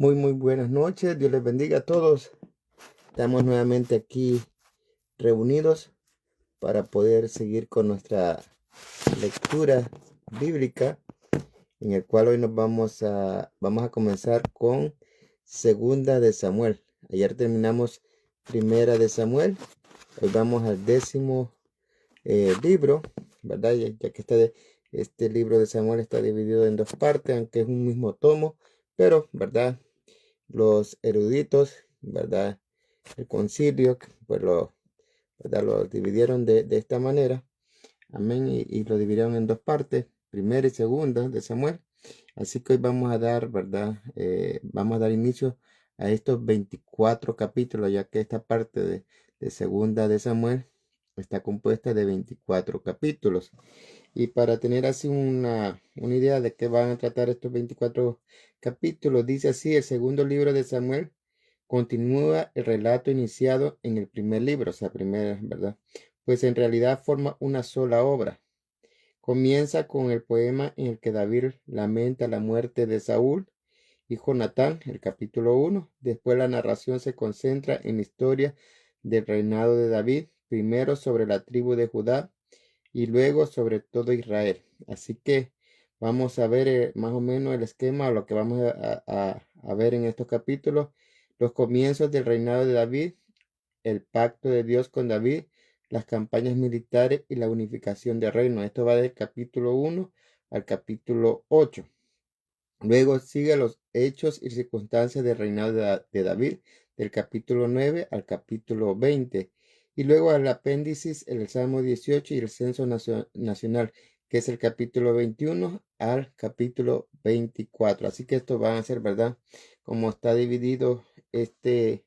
Muy buenas noches. Dios les bendiga a todos. Estamos nuevamente aquí reunidos para poder seguir con nuestra lectura bíblica, en el cual hoy vamos a comenzar con Segunda de Samuel. Ayer terminamos Primera de Samuel. Hoy vamos al 10º libro, ¿verdad? Ya que este libro de Samuel está dividido en 2 partes, aunque es un mismo tomo, pero, ¿verdad? Los eruditos, ¿verdad? El concilio, pues ¿verdad? Lo dividieron de esta manera, amén, y lo dividieron en 2 partes, primera y segunda de Samuel. Así que hoy vamos a dar, ¿verdad? Vamos a dar inicio a estos 24 capítulos, ya que esta parte de segunda de Samuel está compuesta de 24 capítulos. Y para tener así una idea de qué van a tratar estos 24 capítulos, dice así: el segundo libro de Samuel continúa el relato iniciado en el primer libro, o sea, primera, ¿verdad? Pues en realidad forma una sola obra. Comienza con el poema en el que David lamenta la muerte de Saúl y Jonatán, el capítulo 1. Después la narración se concentra en la historia del reinado de David, primero sobre la tribu de Judá y luego sobre todo Israel. Así que vamos a ver más o menos el esquema, lo que vamos a ver en estos capítulos: los comienzos del reinado de David, el pacto de Dios con David, las campañas militares y la unificación de reino. Esto va del capítulo 1 al capítulo 8. Luego sigue los hechos y circunstancias del reinado de David, del capítulo 9 al capítulo 20. Y luego el apéndice, el Salmo 18 y el censo nacional, que es el capítulo 21 al capítulo 24. Así que esto va a ser, ¿verdad? Como está dividido este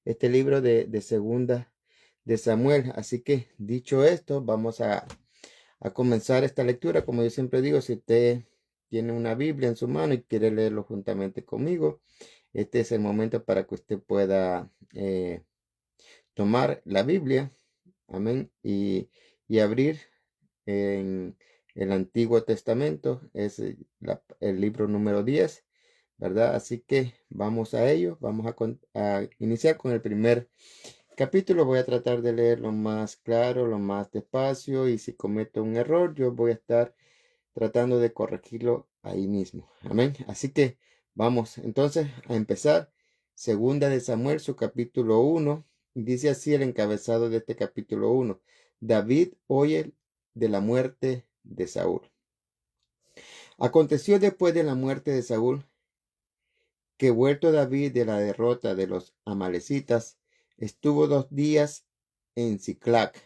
libro de segunda de Samuel. Así que dicho esto, vamos a comenzar esta lectura. Como yo siempre digo, si usted tiene una Biblia en su mano y quiere leerlo juntamente conmigo, este es el momento para que usted pueda tomar la Biblia, amén, y abrir en el Antiguo Testamento. Es el libro número 10, ¿verdad? Así que vamos a ello. Vamos a iniciar con el primer capítulo. Voy a tratar de leer lo más claro, lo más despacio, y si cometo un error, yo voy a estar tratando de corregirlo ahí mismo. Amén. Así que vamos entonces a empezar. Segunda de Samuel, su capítulo 1. Dice así el encabezado de este capítulo 1: David oye de la muerte de Saúl. Aconteció después de la muerte de Saúl que, vuelto David de la derrota de los amalecitas, estuvo 2 días en Siclac.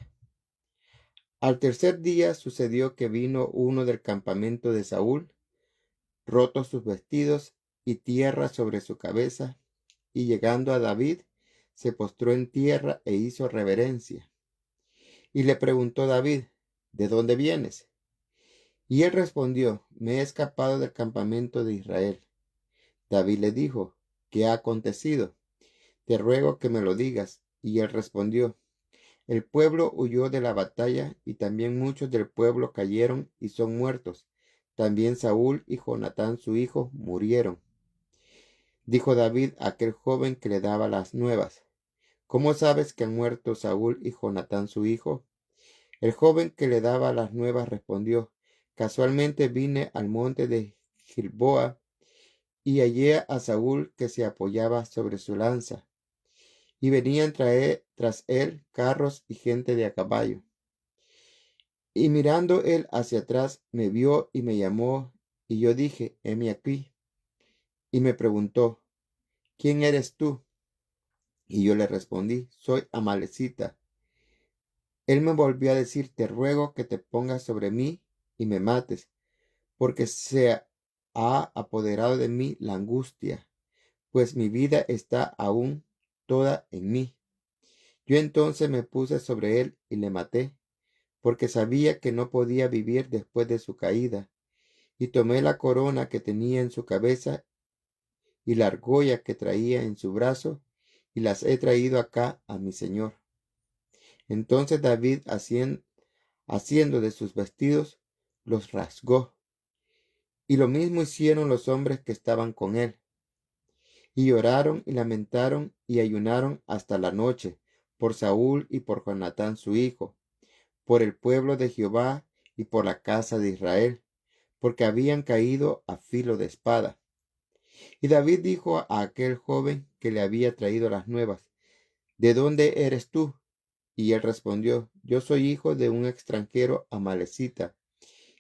Al tercer día sucedió que vino uno del campamento de Saúl, rotos sus vestidos y tierra sobre su cabeza, y llegando a David, se postró en tierra e hizo reverencia. Y le preguntó David: ¿de dónde vienes? Y él respondió: me he escapado del campamento de Israel. David le dijo: ¿qué ha acontecido? Te ruego que me lo digas. Y él respondió: el pueblo huyó de la batalla, y también muchos del pueblo cayeron y son muertos. También Saúl y Jonatán su hijo murieron. Dijo David a aquel joven que le daba las nuevas: ¿cómo sabes que han muerto Saúl y Jonatán su hijo? El joven que le daba las nuevas respondió: casualmente vine al monte de Gilboa y hallé a Saúl que se apoyaba sobre su lanza, y venían tras él carros y gente de a caballo. Y mirando él hacia atrás, me vio y me llamó, y yo dije: heme aquí. Y me preguntó: ¿quién eres tú? Y yo le respondí: soy amalecita. Él me volvió a decir: te ruego que te pongas sobre mí y me mates, porque se ha apoderado de mí la angustia, pues mi vida está aún toda en mí. Yo entonces me puse sobre él y le maté, porque sabía que no podía vivir después de su caída. Y tomé la corona que tenía en su cabeza y la argolla que traía en su brazo, y las he traído acá a mi señor. Entonces David, haciendo de sus vestidos, los rasgó, y lo mismo hicieron los hombres que estaban con él. Y lloraron y lamentaron y ayunaron hasta la noche por Saúl y por Jonatán su hijo, por el pueblo de Jehová y por la casa de Israel, porque habían caído a filo de espada. Y David dijo a aquel joven que le había traído las nuevas: ¿De dónde eres tú? Y él respondió: Yo soy hijo de un extranjero amalecita.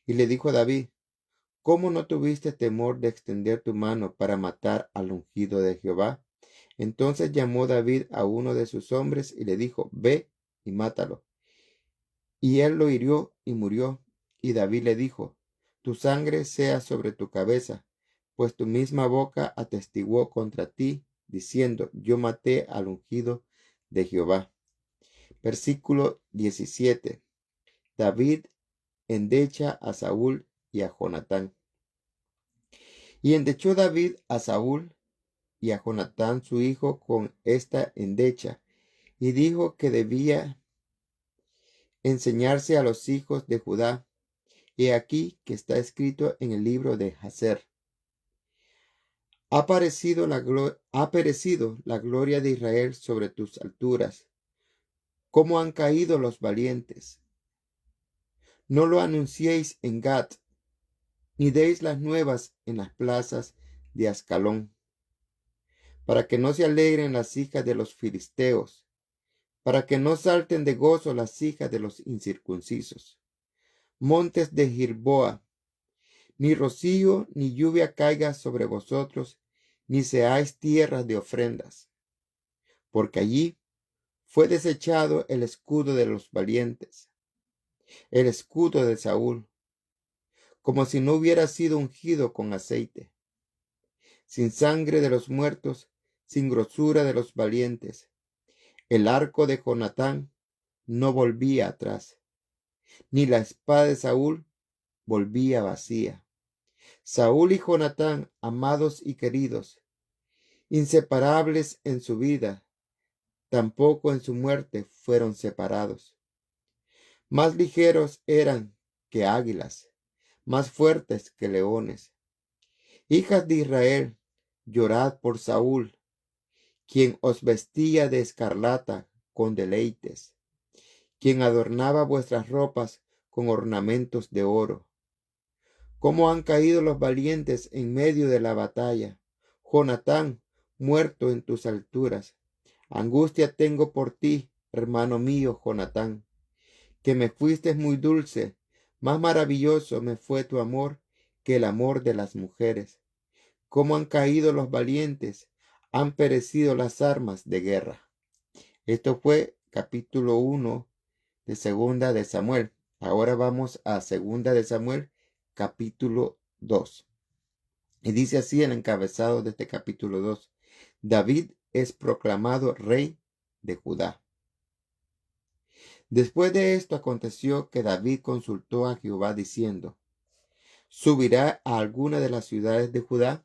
Y le dijo David: ¿Cómo no tuviste temor de extender tu mano para matar al ungido de Jehová? Entonces llamó David a uno de sus hombres y le dijo: Ve y mátalo. Y él lo hirió y murió. Y David le dijo: Tu sangre sea sobre tu cabeza, pues tu misma boca atestiguó contra ti, diciendo: Yo maté al ungido de Jehová. Versículo 17. David endecha a Saúl y a Jonatán. Y endechó David a Saúl y a Jonatán su hijo con esta endecha, y dijo que debía enseñarse a los hijos de Judá. He aquí que está escrito en el libro de Jaser: ha perecido la gloria de Israel sobre tus alturas. ¿Cómo han caído los valientes? No lo anunciéis en Gat, ni deis las nuevas en las plazas de Ascalón, para que no se alegren las hijas de los filisteos, para que no salten de gozo las hijas de los incircuncisos. Montes de Gilboa, ni rocío ni lluvia caiga sobre vosotros, ni seáis tierras de ofrendas, porque allí fue desechado el escudo de los valientes, el escudo de Saúl, como si no hubiera sido ungido con aceite, sin sangre de los muertos, sin grosura de los valientes. El arco de Jonatán no volvía atrás, ni la espada de Saúl volvía vacía. Saúl y Jonatán, amados y queridos, inseparables en su vida, tampoco en su muerte fueron separados. Más ligeros eran que águilas, más fuertes que leones. Hijas de Israel, llorad por Saúl, quien os vestía de escarlata con deleites, quien adornaba vuestras ropas con ornamentos de oro. Cómo han caído los valientes en medio de la batalla. Jonatán, muerto en tus alturas. Angustia tengo por ti, hermano mío, Jonatán, que me fuiste muy dulce. Más maravilloso me fue tu amor que el amor de las mujeres. Cómo han caído los valientes, han perecido las armas de guerra. Esto fue capítulo 1 de Segunda de Samuel. Ahora vamos a Segunda de Samuel, capítulo 2. Y dice así el encabezado de este capítulo 2. David es proclamado rey de Judá. Después de esto aconteció que David consultó a Jehová diciendo: ¿subirá a alguna de las ciudades de Judá?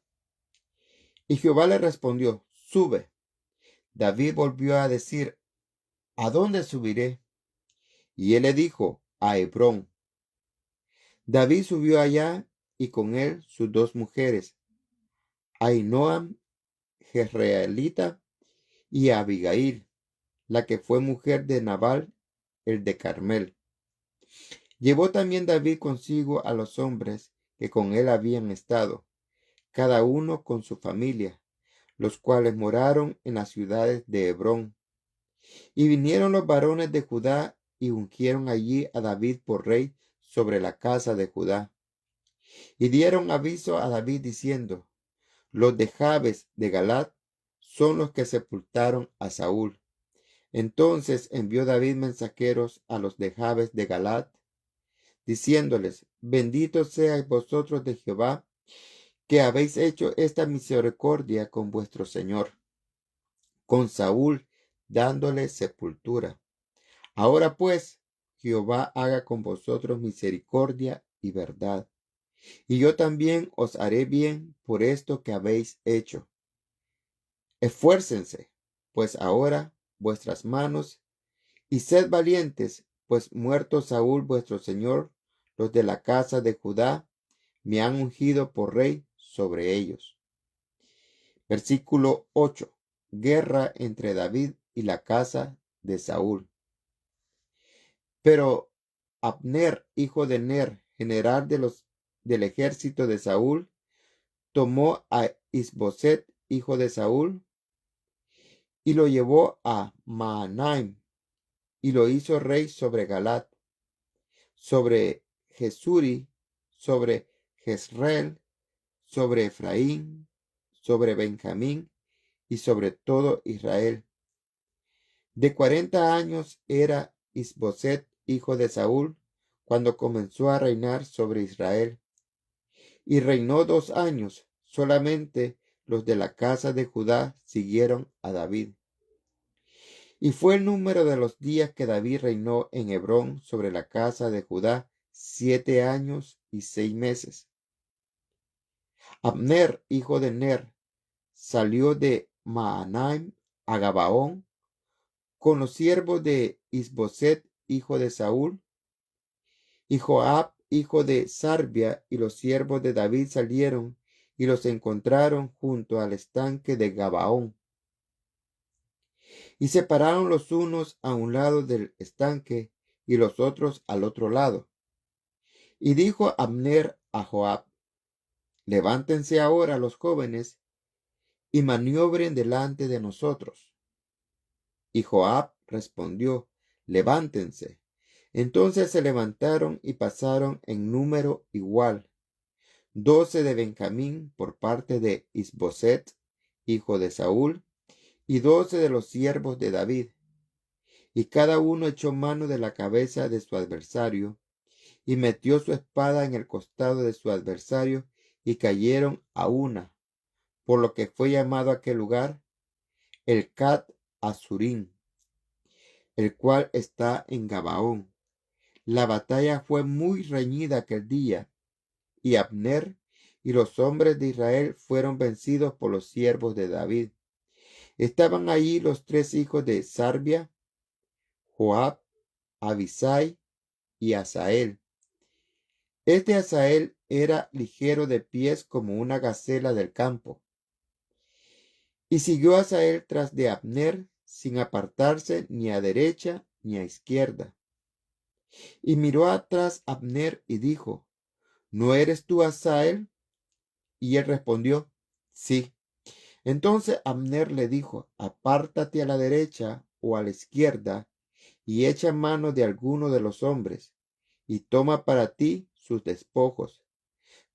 Y Jehová le respondió: sube. David volvió a decir: ¿a dónde subiré? Y él le dijo: a Hebrón. David subió allá y con él sus dos mujeres, Ahinoam jezreelita y Abigail, la que fue mujer de Nabal el de Carmel. Llevó también David consigo a los hombres que con él habían estado, cada uno con su familia, los cuales moraron en las ciudades de Hebrón. Y vinieron los varones de Judá y ungieron allí a David por rey sobre la casa de Judá. Y dieron aviso a David diciendo: los de Jabes de Galaad son los que sepultaron a Saúl. Entonces envió David mensajeros a los de Jabes de Galaad, diciéndoles: benditos seáis vosotros de Jehová, que habéis hecho esta misericordia con vuestro señor, con Saúl, dándole sepultura. Ahora pues, Jehová haga con vosotros misericordia y verdad, y yo también os haré bien por esto que habéis hecho. Esfuércense, pues ahora vuestras manos, y sed valientes, pues muerto Saúl vuestro señor, los de la casa de Judá me han ungido por rey sobre ellos. Versículo 8. Guerra entre David y la casa de Saúl. Pero Abner, hijo de Ner, general del ejército de Saúl, tomó a Isboset, hijo de Saúl, y lo llevó a Mahanaim, y lo hizo rey sobre Galat, sobre Jesuri, sobre Jezreel, sobre Efraín, sobre Benjamín y sobre todo Israel. De 40 años era Isboset, hijo de Saúl, cuando comenzó a reinar sobre Israel. Y reinó 2 años. Solamente los de la casa de Judá siguieron a David. Y fue el número de los días que David reinó en Hebrón sobre la casa de Judá 7 años y 6 meses. Abner, hijo de Ner, salió de Mahanaim a Gabaón con los siervos de Isboset, hijo de Saúl, y Joab, hijo de Sarbia, y los siervos de David salieron y los encontraron junto al estanque de Gabaón. Y se pararon los unos a un lado del estanque y los otros al otro lado. Y dijo Abner a Joab: levántense ahora los jóvenes y maniobren delante de nosotros. Y Joab respondió: levántense. Entonces se levantaron y pasaron en número igual, 12 de Benjamín por parte de Isboset, hijo de Saúl, y 12 de los siervos de David. Y cada uno echó mano de la cabeza de su adversario, y metió su espada en el costado de su adversario, y cayeron a una, por lo que fue llamado aquel lugar el Cat Azurim, el cual está en Gabaón. La batalla fue muy reñida aquel día, y Abner y los hombres de Israel fueron vencidos por los siervos de David. Estaban allí los 3 hijos de Sarbia, Joab, Abisai y Asael. Este Asael era ligero de pies como una gacela del campo. Y siguió Asael tras de Abner sin apartarse ni a derecha ni a izquierda. Y miró atrás Abner y dijo: ¿no eres tú Asael? Y él respondió: sí. Entonces Abner le dijo: apártate a la derecha o a la izquierda y echa mano de alguno de los hombres y toma para ti sus despojos.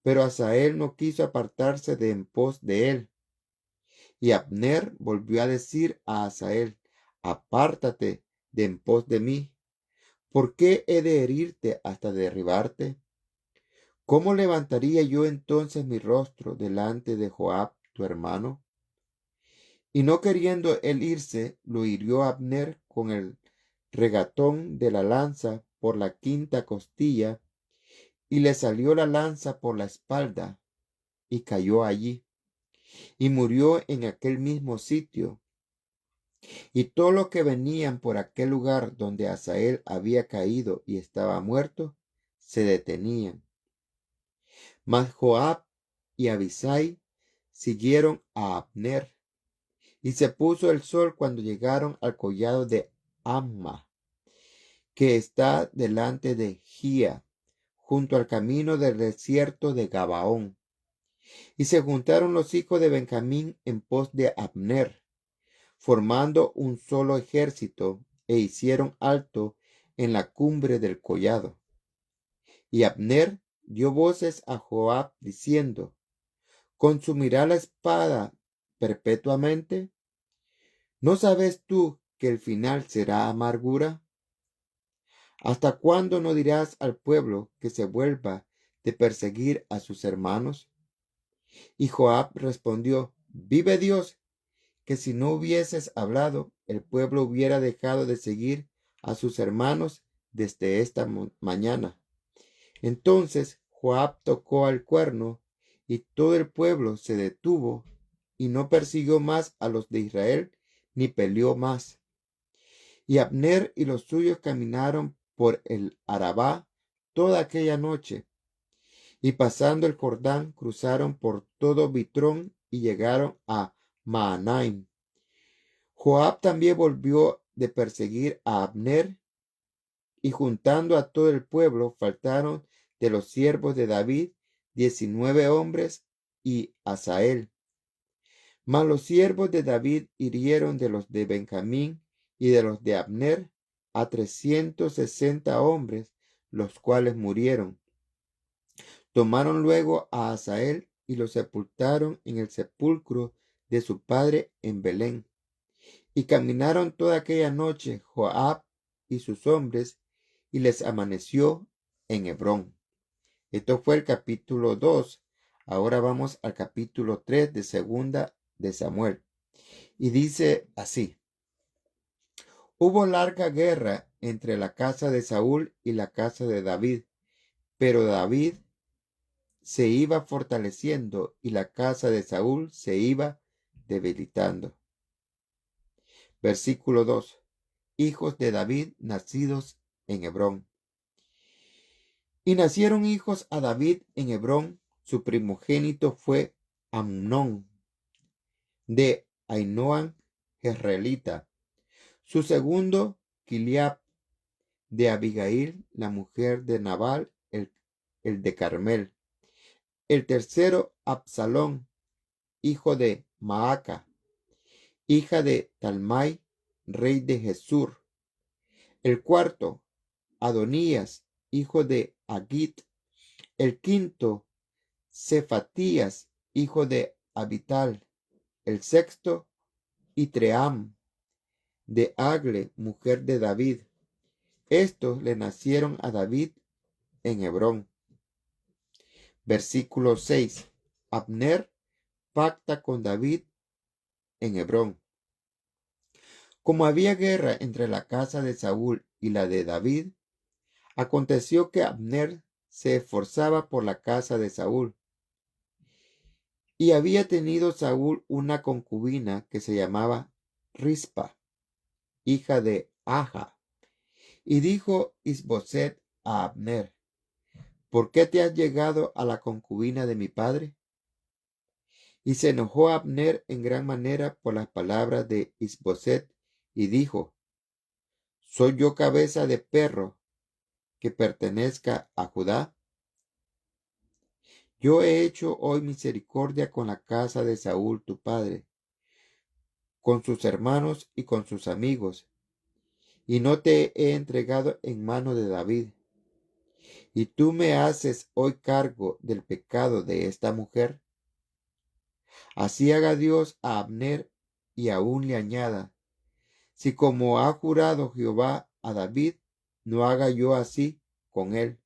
Pero Asael no quiso apartarse de en pos de él. Y Abner volvió a decir a Asael: apártate de en pos de mí. ¿Por qué he de herirte hasta derribarte? ¿Cómo levantaría yo entonces mi rostro delante de Joab, tu hermano? Y no queriendo él irse, lo hirió Abner con el regatón de la lanza por la quinta costilla, y le salió la lanza por la espalda, y cayó allí, y murió en aquel mismo sitio. Y todos los que venían por aquel lugar donde Asael había caído y estaba muerto, se detenían. Mas Joab y Abisai siguieron a Abner. Y se puso el sol cuando llegaron al collado de Amma, que está delante de Gía, junto al camino del desierto de Gabaón. Y se juntaron los hijos de Benjamín en pos de Abner, formando un solo ejército, e hicieron alto en la cumbre del collado. Y Abner dio voces a Joab diciendo: ¿consumirá la espada perpetuamente? ¿No sabes tú que el final será amargura? ¿Hasta cuándo no dirás al pueblo que se vuelva de perseguir a sus hermanos? Y Joab respondió: vive Dios, que si no hubieses hablado, el pueblo hubiera dejado de seguir a sus hermanos desde esta mañana. Entonces Joab tocó al cuerno, y todo el pueblo se detuvo, y no persiguió más a los de Israel, ni peleó más. Y Abner y los suyos caminaron por el Arabá toda aquella noche, y pasando el Jordán cruzaron por todo Bitrón y llegaron a Mahanaim. Joab también volvió de perseguir a Abner, y juntando a todo el pueblo, faltaron de los siervos de David 19 hombres y Asael. Mas los siervos de David hirieron de los de Benjamín y de los de Abner a 360 hombres, los cuales murieron. Tomaron luego a Asael y lo sepultaron en el sepulcro de su padre en Belén. Y caminaron toda aquella noche Joab y sus hombres, y les amaneció en Hebrón. Esto fue el capítulo 2. Ahora vamos al capítulo 3 de Segunda de Samuel. Y dice así: Hubo larga guerra entre la casa de Saúl y la casa de David, pero David se iba fortaleciendo y la casa de Saúl se iba debilitando. Versículo 2. Hijos de David nacidos en Hebrón. Y nacieron hijos a David en Hebrón. Su primogénito fue Amnón, de Ainoam jezreelita. Su segundo, Kiliab, de Abigail, la mujer de Nabal, el de Carmel. El tercero, Absalón, hijo de Maaca, hija de Talmai, rey de Gesur. El cuarto, Adonías, hijo de Agit. El quinto, Cefatías, hijo de Abital. El sexto, Itream, de Agle, mujer de David. Estos le nacieron a David en Hebrón. Versículo 6. Abner pacta con David en Hebrón. Como había guerra entre la casa de Saúl y la de David, aconteció que Abner se esforzaba por la casa de Saúl. Y había tenido Saúl una concubina que se llamaba Rispa, hija de Aja. Y dijo Isboset a Abner: ¿Por qué te has llegado a la concubina de mi padre? Y se enojó Abner en gran manera por las palabras de Isboset y dijo: ¿Soy yo cabeza de perro que pertenezca a Judá? Yo he hecho hoy misericordia con la casa de Saúl tu padre, con sus hermanos y con sus amigos, y no te he entregado en mano de David. ¿Y tú me haces hoy cargo del pecado de esta mujer? Así haga Dios a Abner y aún le añada: si como ha jurado Jehová a David, no haga yo así con él,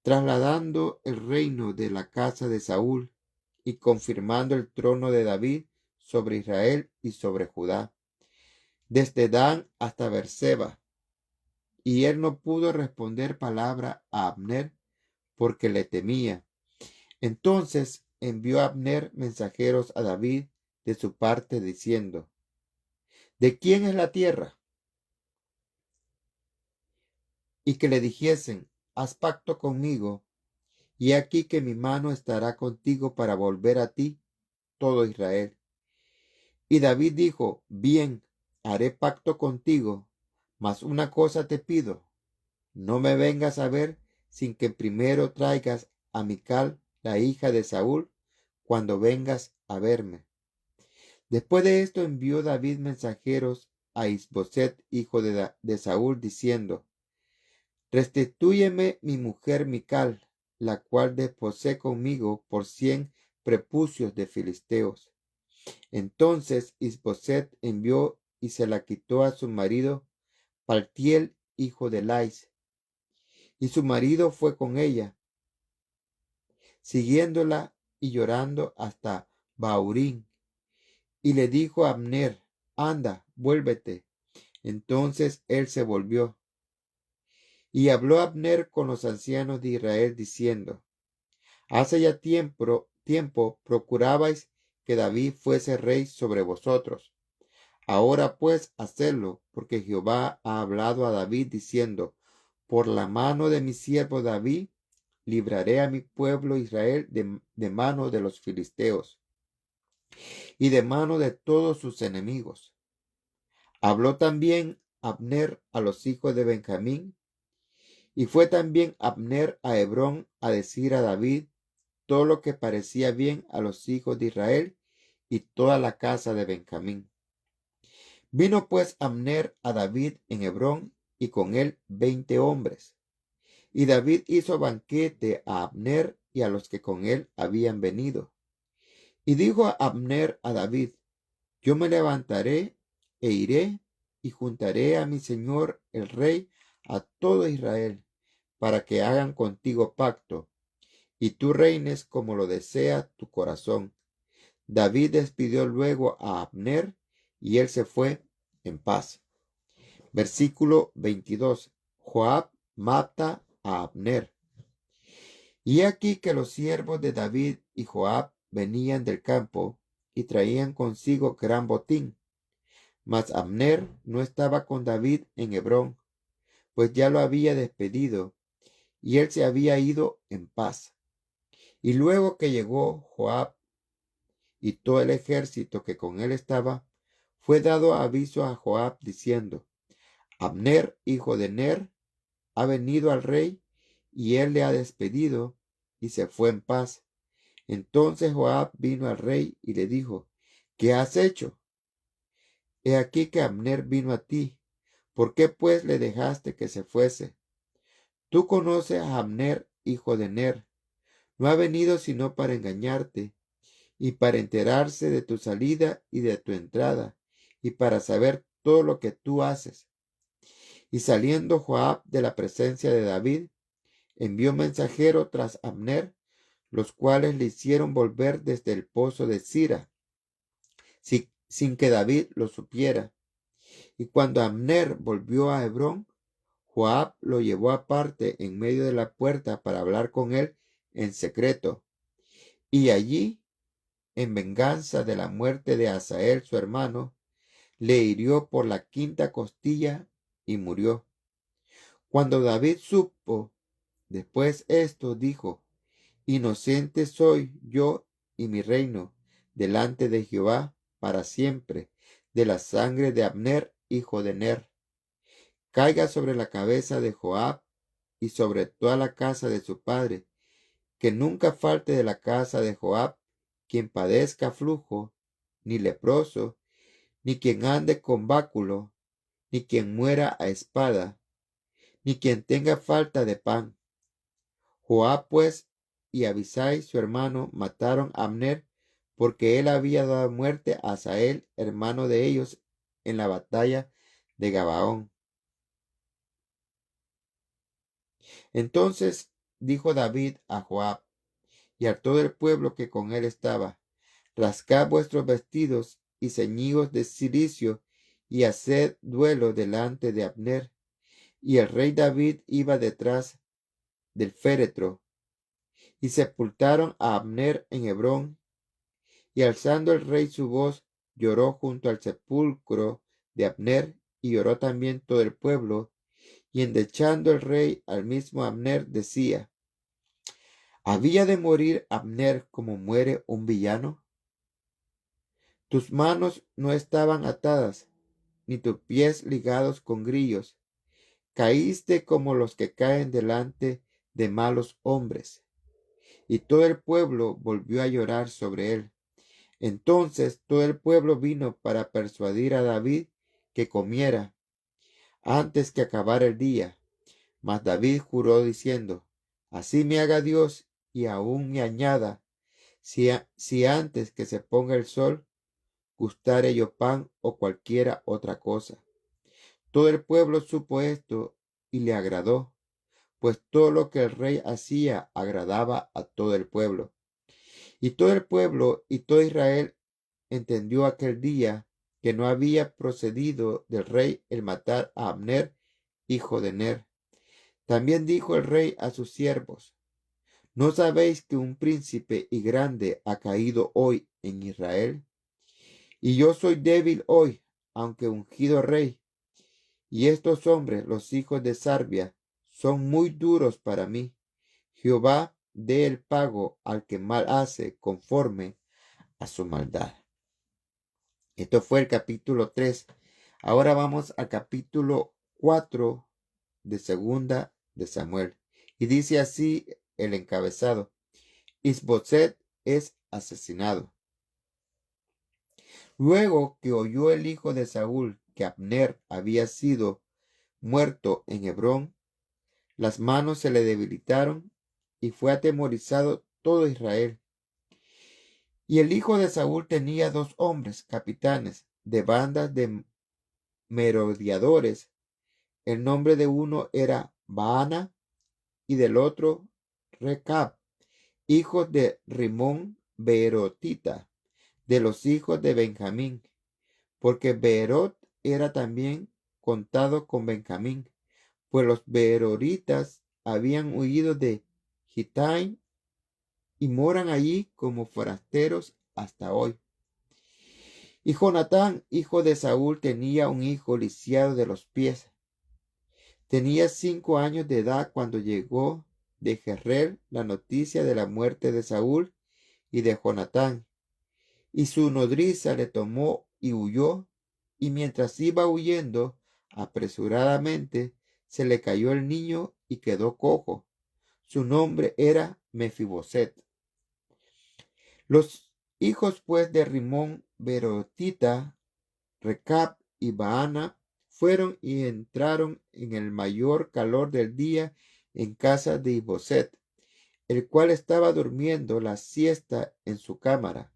trasladando el reino de la casa de Saúl y confirmando el trono de David sobre Israel y sobre Judá, desde Dan hasta Beerseba. Y él no pudo responder palabra a Abner porque le temía. Entonces envió Abner mensajeros a David de su parte diciendo: ¿de quién es la tierra? Y que le dijesen: haz pacto conmigo, y aquí que mi mano estará contigo para volver a ti todo Israel. Y David dijo: bien, haré pacto contigo, mas una cosa te pido: no me vengas a ver sin que primero traigas a Mical, la hija de Saúl, cuando vengas a verme. Después de esto envió David mensajeros a Isboset, hijo de Saúl, diciendo: restitúyeme mi mujer Mical, la cual desposé conmigo por 100 prepucios de filisteos. Entonces Isboset envió y se la quitó a su marido Paltiel, hijo de Lais. Y su marido fue con ella, siguiéndola y llorando hasta Baurín. Y le dijo a Abner: anda, vuélvete. Entonces él se volvió. Y habló Abner con los ancianos de Israel diciendo: hace ya tiempo procurabais que David fuese rey sobre vosotros. Ahora pues hacedlo, porque Jehová ha hablado a David diciendo: por la mano de mi siervo David libraré a mi pueblo Israel de mano de los filisteos. y de mano de todos sus enemigos. Habló también Abner a los hijos de Benjamín, y fue también Abner a Hebrón a decir a David todo lo que parecía bien a los hijos de Israel y toda la casa de Benjamín. Vino pues Abner a David en Hebrón, y con él 20 hombres. Y David hizo banquete a Abner y a los que con él habían venido. Y dijo a Abner a David: yo me levantaré e iré y juntaré a mi señor el rey a todo Israel, para que hagan contigo pacto, y tú reines como lo desea tu corazón. David despidió luego a Abner, y él se fue en paz. Versículo 22. Joab mata a Abner. Y aquí que los siervos de David y Joab venían del campo y traían consigo gran botín. Mas Abner no estaba con David en Hebrón, pues ya lo había despedido, y él se había ido en paz. Y luego que llegó Joab y todo el ejército que con él estaba, fue dado aviso a Joab diciendo: Abner, hijo de Ner, ha venido al rey, y él le ha despedido, y se fue en paz. Entonces Joab vino al rey y le dijo: ¿qué has hecho? He aquí que Abner vino a ti. ¿Por qué pues le dejaste que se fuese? Tú conoces a Abner, hijo de Ner. No ha venido sino para engañarte, y para enterarse de tu salida y de tu entrada, y para saber todo lo que tú haces. Y saliendo Joab de la presencia de David, envió mensajero tras Abner, los cuales le hicieron volver desde el pozo de Sira, sin que David lo supiera. Y cuando Abner volvió a Hebrón, Joab lo llevó aparte en medio de la puerta para hablar con él en secreto. Y allí, en venganza de la muerte de Asael su hermano, le hirió por la quinta costilla y murió. Cuando David supo después esto, dijo: inocente soy yo y mi reino delante de Jehová para siempre, de la sangre de Abner, hijo de Ner. Caiga sobre la cabeza de Joab y sobre toda la casa de su padre, que nunca falte de la casa de Joab quien padezca flujo, ni leproso, ni quien ande con báculo, ni quien muera a espada, ni quien tenga falta de pan. Joab pues y Abisai su hermano mataron a Abner, porque él había dado muerte a Asael, hermano de ellos, en la batalla de Gabaón. Entonces dijo David a Joab y a todo el pueblo que con él estaba: rascad vuestros vestidos y ceñíos de cilicio, y haced duelo delante de Abner. Y el rey David iba detrás del féretro. Y sepultaron a Abner en Hebrón, y alzando el rey su voz, lloró junto al sepulcro de Abner, y lloró también todo el pueblo. Y endechando el rey al mismo Abner, decía: ¿había de morir Abner como muere un villano? Tus manos no estaban atadas, ni tus pies ligados con grillos. Caíste como los que caen delante de malos hombres. Y todo el pueblo volvió a llorar sobre él. Entonces todo el pueblo vino para persuadir a David que comiera antes que acabara el día. Mas David juró diciendo: así me haga Dios y aún me añada, si antes que se ponga el sol gustare yo pan o cualquiera otra cosa. Todo el pueblo supo esto y le agradó, pues todo lo que el rey hacía agradaba a todo el pueblo. Y todo el pueblo y todo Israel entendió aquel día que no había procedido del rey el matar a Abner, hijo de Ner. También dijo el rey a sus siervos: ¿no sabéis que un príncipe y grande ha caído hoy en Israel? Y yo soy débil hoy, aunque ungido rey. Y estos hombres, los hijos de Sarbia, son muy duros para mí. Jehová dé el pago al que mal hace conforme a su maldad. Esto fue el capítulo 3. Ahora vamos al capítulo 4 de segunda de Samuel. Y dice así el encabezado: Isboset es asesinado. Luego que oyó el hijo de Saúl que Abner había sido muerto en Hebrón, las manos se le debilitaron y fue atemorizado todo Israel. Y el hijo de Saúl tenía 2 hombres, capitanes de bandas de merodeadores. El nombre de uno era Baana y del otro Recab, hijos de Rimón Beerotita, de los hijos de Benjamín, porque Beerot era también contado con Benjamín, pues los beeroritas habían huido de Gitaim y moran allí como forasteros hasta hoy. Y Jonatán, hijo de Saúl, tenía un hijo lisiado de los pies. Tenía 5 años de edad cuando llegó de Jezreel la noticia de la muerte de Saúl y de Jonatán. Y su nodriza le tomó y huyó, y mientras iba huyendo apresuradamente, se le cayó el niño y quedó cojo. Su nombre era Mefiboset. Los hijos pues de Rimón Beerotita, Recab y Baana, fueron y entraron en el mayor calor del día en casa de Isboset, el cual estaba durmiendo la siesta en su cámara.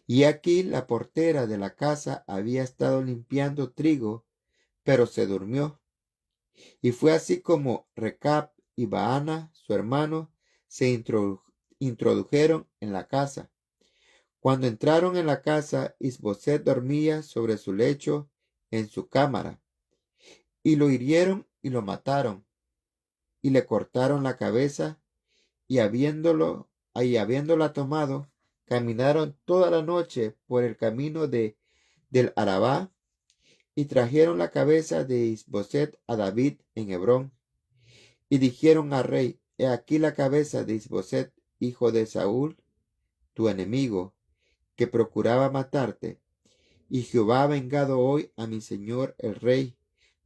Y aquí la portera de la casa había estado limpiando trigo, pero se durmió. Y fue así como Recab y Baana, su hermano, se introdujeron en la casa. Cuando entraron en la casa, Isboset dormía sobre su lecho en su cámara. Y lo hirieron y lo mataron, y le cortaron la cabeza, y habiéndola tomado, caminaron toda la noche por el camino del Arabá, y trajeron la cabeza de Isboset a David en Hebrón. Y dijeron al rey: He aquí la cabeza de Isboset, hijo de Saúl, tu enemigo, que procuraba matarte. Y Jehová ha vengado hoy a mi señor el rey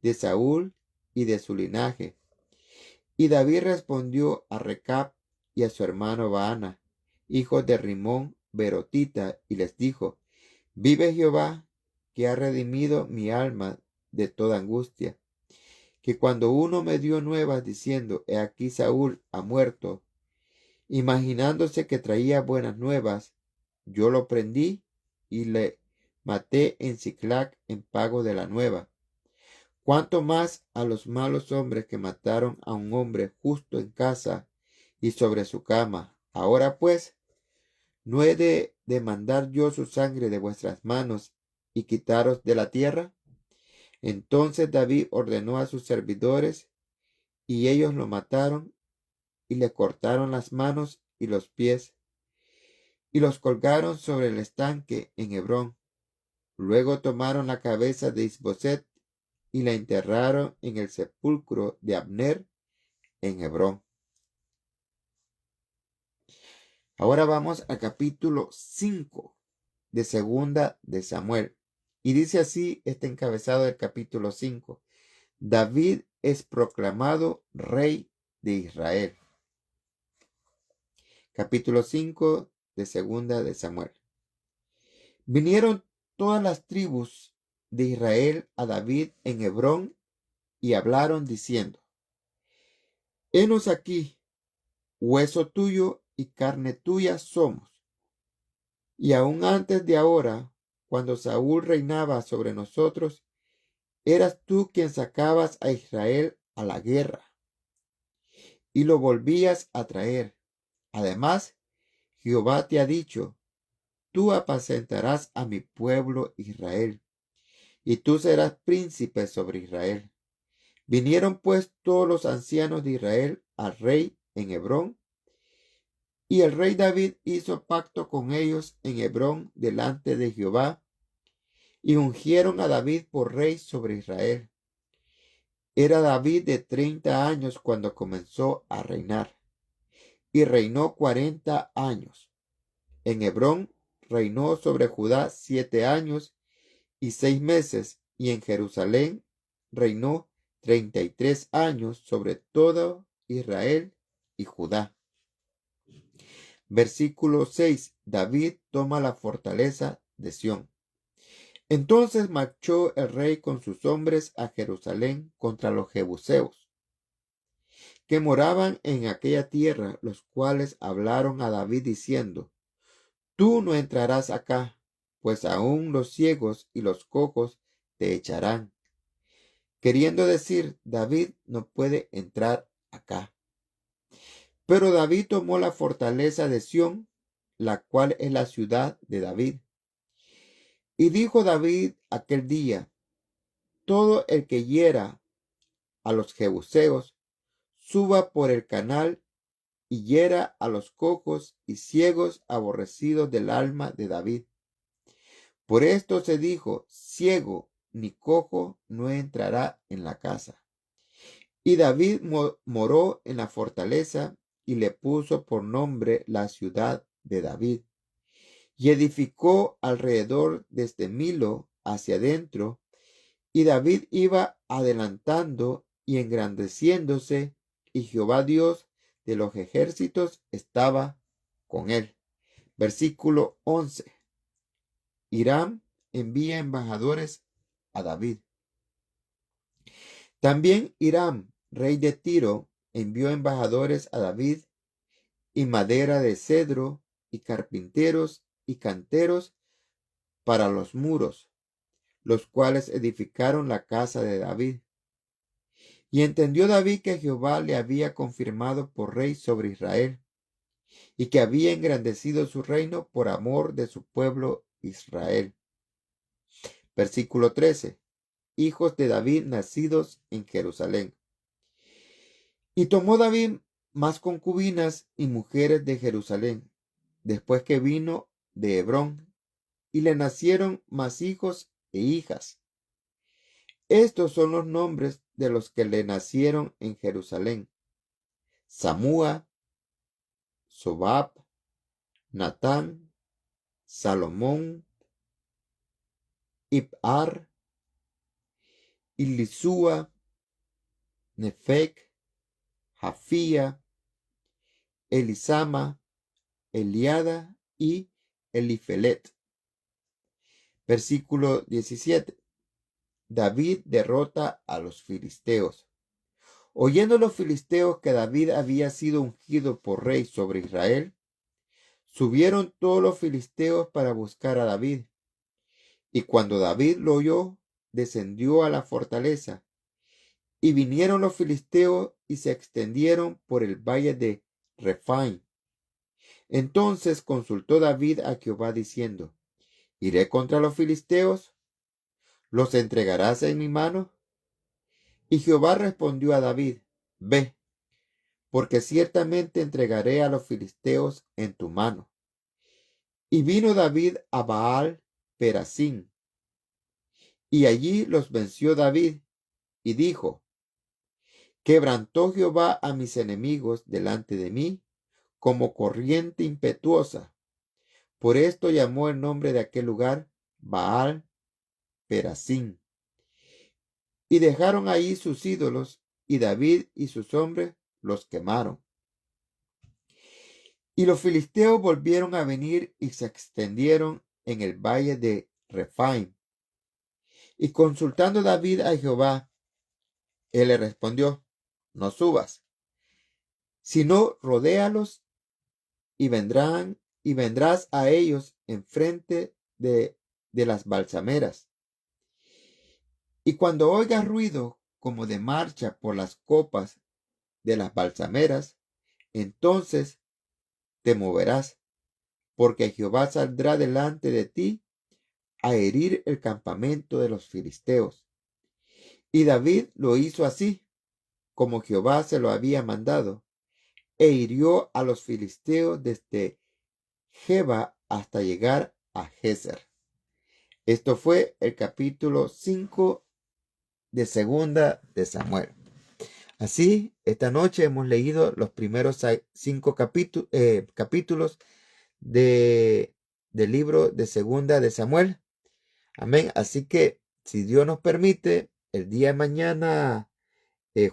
de Saúl y de su linaje. Y David respondió a Recab y a su hermano Baana, hijos de Rimón Beerotita, y les dijo: Vive Jehová, que ha redimido mi alma de toda angustia, que cuando uno me dio nuevas diciendo: He aquí Saúl ha muerto, imaginándose que traía buenas nuevas, yo lo prendí y le maté en Siclac en pago de la nueva. Cuánto más a los malos hombres que mataron a un hombre justo en casa y sobre su cama. Ahora pues, ¿no he de demandar yo su sangre de vuestras manos y quitaros de la tierra? Entonces David ordenó a sus servidores, y ellos lo mataron y le cortaron las manos y los pies, y los colgaron sobre el estanque en Hebrón. Luego tomaron la cabeza de Isboset y la enterraron en el sepulcro de Abner en Hebrón. Ahora vamos al capítulo 5 de segunda de Samuel. Y dice así este encabezado del capítulo 5. David es proclamado rey de Israel. Capítulo 5 de segunda de Samuel. Vinieron todas las tribus de Israel a David en Hebrón y hablaron diciendo: Henos aquí, hueso tuyo y carne tuya somos. Y aún antes de ahora, cuando Saúl reinaba sobre nosotros, eras tú quien sacabas a Israel a la guerra y lo volvías a traer. Además, Jehová te ha dicho: Tú apacentarás a mi pueblo Israel, y tú serás príncipe sobre Israel. Vinieron pues todos los ancianos de Israel al rey en Hebrón, y el rey David hizo pacto con ellos en Hebrón delante de Jehová, y ungieron a David por rey sobre Israel. Era David de 30 años cuando comenzó a reinar, y reinó 40 años. En Hebrón reinó sobre Judá 7 años y 6 meses, y en Jerusalén reinó 33 años sobre todo Israel y Judá. Versículo 6. David toma la fortaleza de Sión. Entonces marchó el rey con sus hombres a Jerusalén contra los jebuseos, que moraban en aquella tierra, los cuales hablaron a David diciendo: Tú no entrarás acá, pues aún los ciegos y los cojos te echarán. Queriendo decir, David no puede entrar acá. Pero David tomó la fortaleza de Sión, la cual es la ciudad de David. Y dijo David aquel día: Todo el que hiera a los jebuseos, suba por el canal y hiera a los cojos y ciegos aborrecidos del alma de David. Por esto se dijo: ciego ni cojo no entrará en la casa. Y David moró en la fortaleza y le puso por nombre la ciudad de David. Y edificó alrededor desde Milo hacia adentro, y David iba adelantando y engrandeciéndose, y Jehová Dios de los ejércitos estaba con él. Versículo 11. Hiram envía embajadores a David. También Hiram, rey de Tiro, envió embajadores a David, y madera de cedro, y carpinteros y canteros para los muros, los cuales edificaron la casa de David. Y entendió David que Jehová le había confirmado por rey sobre Israel, y que había engrandecido su reino por amor de su pueblo Israel. Versículo 13. Hijos de David nacidos en Jerusalén. Y tomó David más concubinas y mujeres de Jerusalén, después que vino de Hebrón, y le nacieron más hijos e hijas. Estos son los nombres de los que le nacieron en Jerusalén: Samúa, Sobab, Natán, Salomón, Ibhar, Elisúa, Nefec, Jafía, Elisama, Eliada y Elifelet. Versículo 17. David derrota a los filisteos. Oyendo los filisteos que David había sido ungido por rey sobre Israel, subieron todos los filisteos para buscar a David. Y cuando David lo oyó, descendió a la fortaleza. Y vinieron los filisteos y se extendieron por el valle de Refaim. Entonces consultó David a Jehová diciendo: ¿Iré contra los filisteos? ¿Los entregarás en mi mano? Y Jehová respondió a David: Ve, porque ciertamente entregaré a los filisteos en tu mano. Y vino David a Baal Perasim, y allí los venció David, y dijo: Quebrantó Jehová a mis enemigos delante de mí como corriente impetuosa. Por esto llamó el nombre de aquel lugar Baal Perasim. Y dejaron ahí sus ídolos, y David y sus hombres los quemaron. Y los filisteos volvieron a venir y se extendieron en el valle de Refaim. Y consultando David a Jehová, él le respondió: No subas, sino rodéalos, y vendrás a ellos enfrente de las balsameras. Y cuando oigas ruido como de marcha por las copas de las balsameras, entonces te moverás, porque Jehová saldrá delante de ti a herir el campamento de los filisteos. Y David lo hizo así, como Jehová se lo había mandado, e hirió a los filisteos desde Geba hasta llegar a Gezer. Esto fue el capítulo 5 de Segunda de Samuel. Así, esta noche hemos leído los primeros 5 capítulos de del libro de Segunda de Samuel. Amén. Así que, si Dios nos permite, el día de mañana,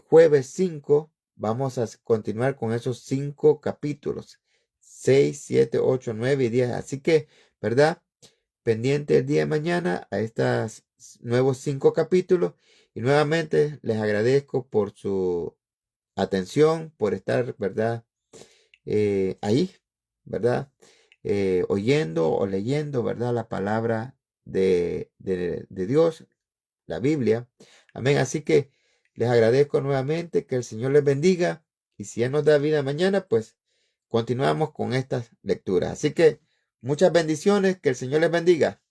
jueves 5, vamos a continuar con esos 5 capítulos. 6, 7, 8, 9 y 10. Así que, ¿verdad? Pendiente el día de mañana a estos nuevos 5 capítulos. Y nuevamente les agradezco por su atención, por estar, ¿verdad? Ahí, ¿verdad? Oyendo o leyendo, ¿verdad? La palabra de Dios, la Biblia. Amén. Así que les agradezco nuevamente, que el Señor les bendiga. Y si Él nos da vida mañana, pues continuamos con estas lecturas. Así que muchas bendiciones, que el Señor les bendiga.